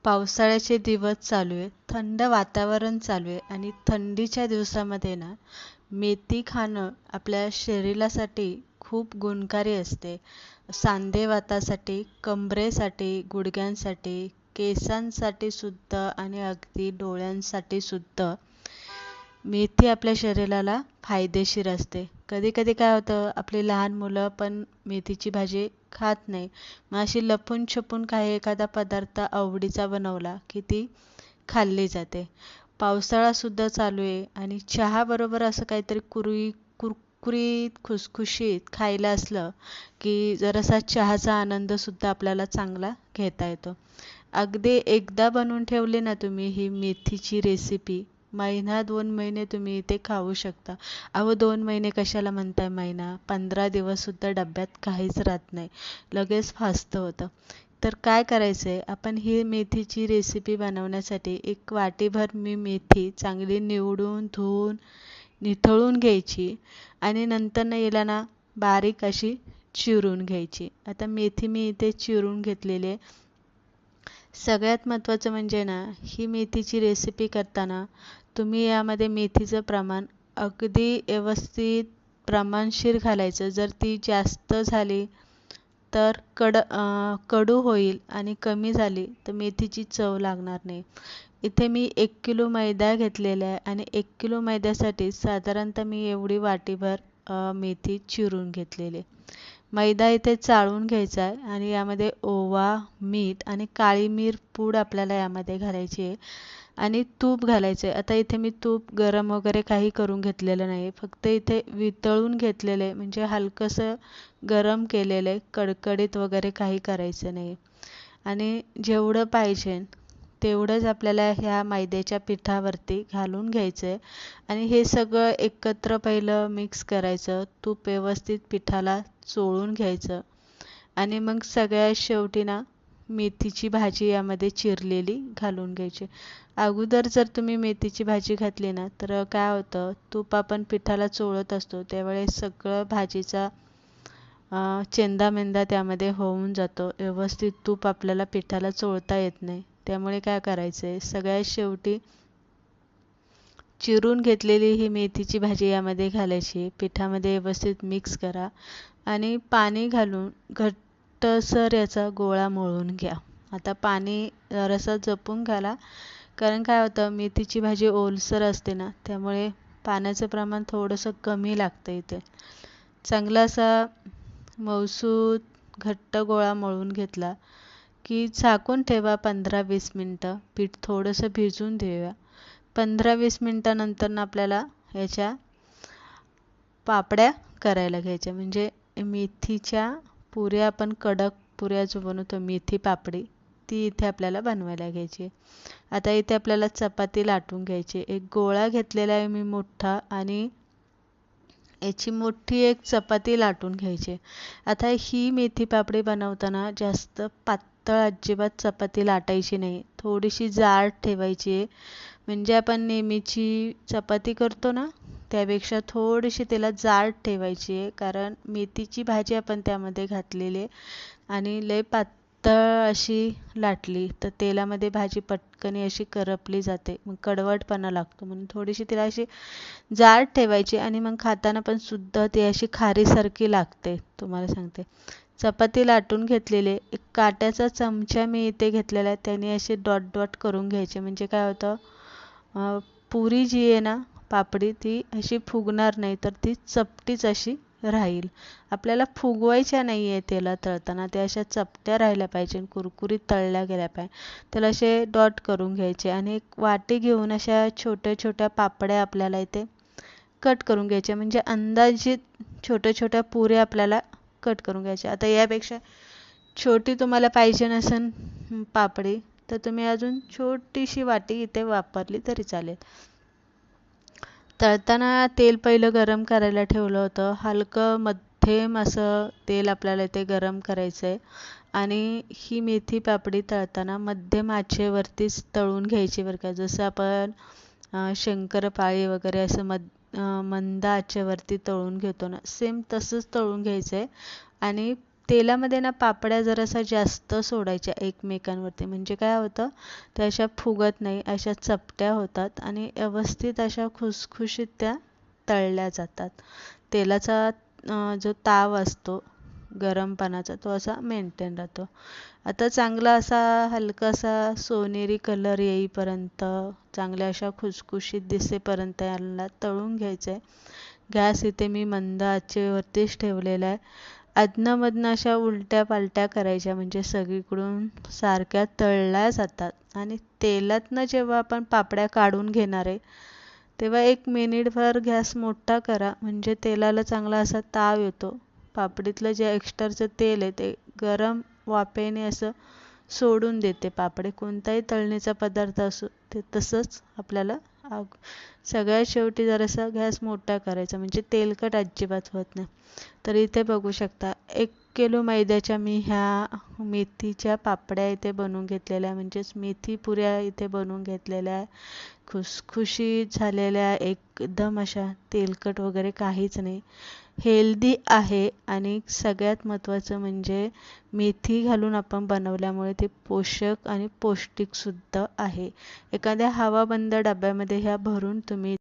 पावसाळ्याचे दिवस चालू आहे, थंड वातावरण चालू आहे आणि थंडीच्या दिवसामध्ये ना मेथी खाणं आपल्या शरीरासाठी खूप गुणकारी असते. सांधेवातासाठी, कंबरेसाठी, गुडघ्यांसाठी, केसांसाठी सुद्धा आणि अगदी डोळ्यांसाठी सुद्धा मेथी आपल्या शरीराला फायदेशीर असते. कधी कधी काय होतं, आपली लहान मुलं पण मेथीची भाजी खात नाही. मग अशी लपून छपून काही एखादा पदार्थ आवडीचा बनवला की ती खाल्ली जाते. पावसाळा सुद्धा चालू आहे आणि चहा बरोबर असं काहीतरी कुरकुरीत खुसखुशीत खायला असलं की जरासा चहाचा आनंद सुद्धा आपल्याला चांगला घेता येतो. अगदी एकदा बनवून ठेवली ना तुम्ही ही मेथीची रेसिपी, महिना 2 महिने तुम्ही इथे खाऊ शकता. अहो 2 महिने कशाला म्हणताय, महिना 15 दिवस सुद्धा डब्यात काहीच राहत नाही, लगेच फास्ट होतं. तर काय करायचंय, आपण ही मेथीची रेसिपी बनवण्यासाठी एक वाटीभर मी मेथी चांगली निवडून धुवून निथळून घ्यायची आणि नंतर ना याला ना बारीक अशी चिरून घ्यायची. आता मेथी मी इथे चिरून घेतलेली आहे. सगळ्यात महत्त्वाचं म्हणजे ना, ही मेथीची रेसिपी करताना तुम्ही यामध्ये मेथीचं प्रमाण अगदी व्यवस्थित प्रमाणशीर घालायचं. जर ती जास्त झाली तर कडू होईल आणि कमी झाली तर मेथीची चव लागणार नाही. इथे मी 1 किलो मैदा घेतलेला आहे आणि 1 किलो मैद्यासाठी साधारणतः मी एवढी वाटीभर मेथी चिरून घेतलेली आहे. मैदा इथे चाळून घ्यायचा आहे आणि यामध्ये ओवा, मीठ आणि काळी मिर पूड आपल्याला यामध्ये घालायची आहे आणि तूप घालायचं आहे. आता इथे मी तूप गरम वगैरे काही करून घेतलेलं नाही, फक्त इथे वितळून घेतलेलं आहे, म्हणजे हलकंसं गरम केलेलं आहे, कडकडीत वगैरे काही करायचं नाही. आणि जेवढं पाहिजे तेवढंच आपल्याला ह्या मैद्याच्या पिठावरती घालून घ्यायचं आहे आणि हे सगळं एकत्र पहिलं मिक्स करायचं. तूप व्यवस्थित पिठाला चोळून घ्यायचं आणि मग सगळ्यात शेवटी ना मेथीची भाजी यामध्ये चिरलेली घालून घ्यायची. अगोदर जर तुम्ही मेथीची भाजी घातली ना तर काय होतं, तूप आपण पिठाला चोळत असतो त्यावेळेस सगळं भाजीचा चेंदामेंदा त्यामध्ये होऊन जातो. व्यवस्थित तूप आपल्याला पिठाला चोळता येत नाही. त्यामुळे काय करायचं आहे, सगळ्यात शेवटी चिरून घेतलेली ही मेथीची भाजी यामध्ये घालायची. पिठामध्ये व्यवस्थित मिक्स करा आणि पाणी घालून घट्टसर याचा गोळा मळून घ्या. आता पाणी जरासं जपून घाला, कारण काय होतं, मेथीची भाजी ओलसर असते ना त्यामुळे पाण्याचं प्रमाण थोडंसं कमी लागतं इथे. चांगला असा मऊसूत घट्ट गोळा मळून घेतला की झाकून ठेवा 15-20 मिनटं. पीठ थोडंसं भिजून देऊया. 15-20 मिनटानंतर आपल्याला याच्या पापड्या करायला घ्यायच्या, म्हणजे मेथीच्या पुऱ्या. आपण कडक पुऱ्या जो बनवतो मेथी पापडी, ती इथे आपल्याला बनवायला घ्यायची. आता इथे आपल्याला चपाती लाटून घ्यायची. एक गोळा घेतलेला आहे मी मोठा आणि याची मोठी एक चपाती लाटून घ्यायची. आता ही मेथी पापडी बनवताना जास्त पातळ अजिबात चपाती लाटायची नाही, थोडीशी जाड ठेवायची. म्हणजे आपण नेहमीची चपाती करतो ना त्यापेक्षा थोडीशी त्याला जाड ठेवायची आहे, कारण मेथीची भाजी आपण त्यामध्ये घातलेली आहे आणि लय पातळ अशी लाटली तर तेलामध्ये भाजी पटकन अशी करपली जाते, मग कडवटपणा लागतो. म्हणून थोडीशी तिला अशी जाड ठेवायची आणि मग खाताना पण सुद्धा ती अशी खारीसारखी लागते, तुम्हाला सांगते. चपाती लाटून घेतलेले एक काट्याचा चमचा मी इथे घेतलेला आहे, त्याने असे डॉट डॉट करून घ्यायचे. म्हणजे काय होतं, पुरी जी आहे ना पापडी ती अशी फुगणार नाही, तर ती चपटीच अशी राहील. आपल्याला फुगवायच्या नाही आहे तेलात तळताना, त्या अशा चपट्या राहिल्या पाहिजे, कुरकुरीत तळल्या गेल्या पाहिजे. त्याला असे डॉट करून घ्यायचे आणि एक वाटी घेऊन अशा छोट्या छोट्या पापड्या आपल्याला इथे कट करून घ्यायच्या. म्हणजे अंदाजित छोट्या छोट्या पुऱ्या आपल्याला कट करून घ्यायच्या. आता यापेक्षा छोटी तुम्हाला पाहिजे नसेल पापडी तर तुम्ही अजून छोटीशी वाटी इथे वापरली तरी चालेल. तळताना तेल पहिलं गरम करायला ठेवलं होतं. हलकं मध्यम असं तेल आपल्याला इथे गरम करायचं आहे आणि ही मेथी पापडी तळताना मध्यम आचेवरतीच तळून घ्यायची बरं का. जसं आपण शंकरपाळी वगैरे असं मंद आचेवरती तळून घेतो ना, सेम तसंच तळून घ्यायचं आहे आणि तेलामध्ये ना पापड्या जरासा जास्त सोडायच्या एकमेकांवरती, म्हणजे काय होतं, त्या अशा फुगत नाही, अशा चपट्या होतात आणि व्यवस्थित अशा खुसखुशीत त्या तळल्या जातात. तेलाचा जो ताव असतो गरमपणाचा तो असा मेंटेन राहतो. आता चांगला असा हलकासा सोनेरी कलर येईपर्यंत, चांगल्या अशा खुसखुशीत दिसेपर्यंत याला तळून घ्यायचं आहे. गॅस इथे मी मंद आचेवरतीच ठेवलेला आहे. अधनं-मधनं अशा उलट्या पालट्या करायच्या, म्हणजे सगळीकडून सारख्या तळल्या जातात. आणि तेलातनं जेव्हा आपण पापड्या काढून घेणार आहे तेव्हा 1 मिनिटभर गॅस मोठा करा, म्हणजे तेलाला चांगला असा ताव येतो. पापडीतलं जे एक्स्ट्राचं तेल आहे ते गरम वाफेने असं सोडून देते पापडी. कोणताही तळणीचा पदार्थ असो ते तसंच आपल्याला सगळ्यात शेवटी जरासा गॅस मोठा करायचा, म्हणजे तेलकट अजिबात होत नाही. तर इथे बघू शकता 1 किलो मैद्याच्या मी ह्या मेथीच्या पापड्या इथे बनवून घेतलेल्या आहे, म्हणजेच मेथी पुऱ्या इथे बनवून घेतलेल्या आहे. खुसखुशीत झालेल्या, एकदम अशा तेलकट वगैरे काहीच नाही, हेल्दी आहे. आणि सगळ्यात महत्त्वाचं म्हणजे मेथी घालून आपण बनवल्यामुळे ते पोषक आणि पौष्टिक सुद्धा आहे. एखाद्या हवाबंद डब्यामध्ये ह्या भरून तुम्ही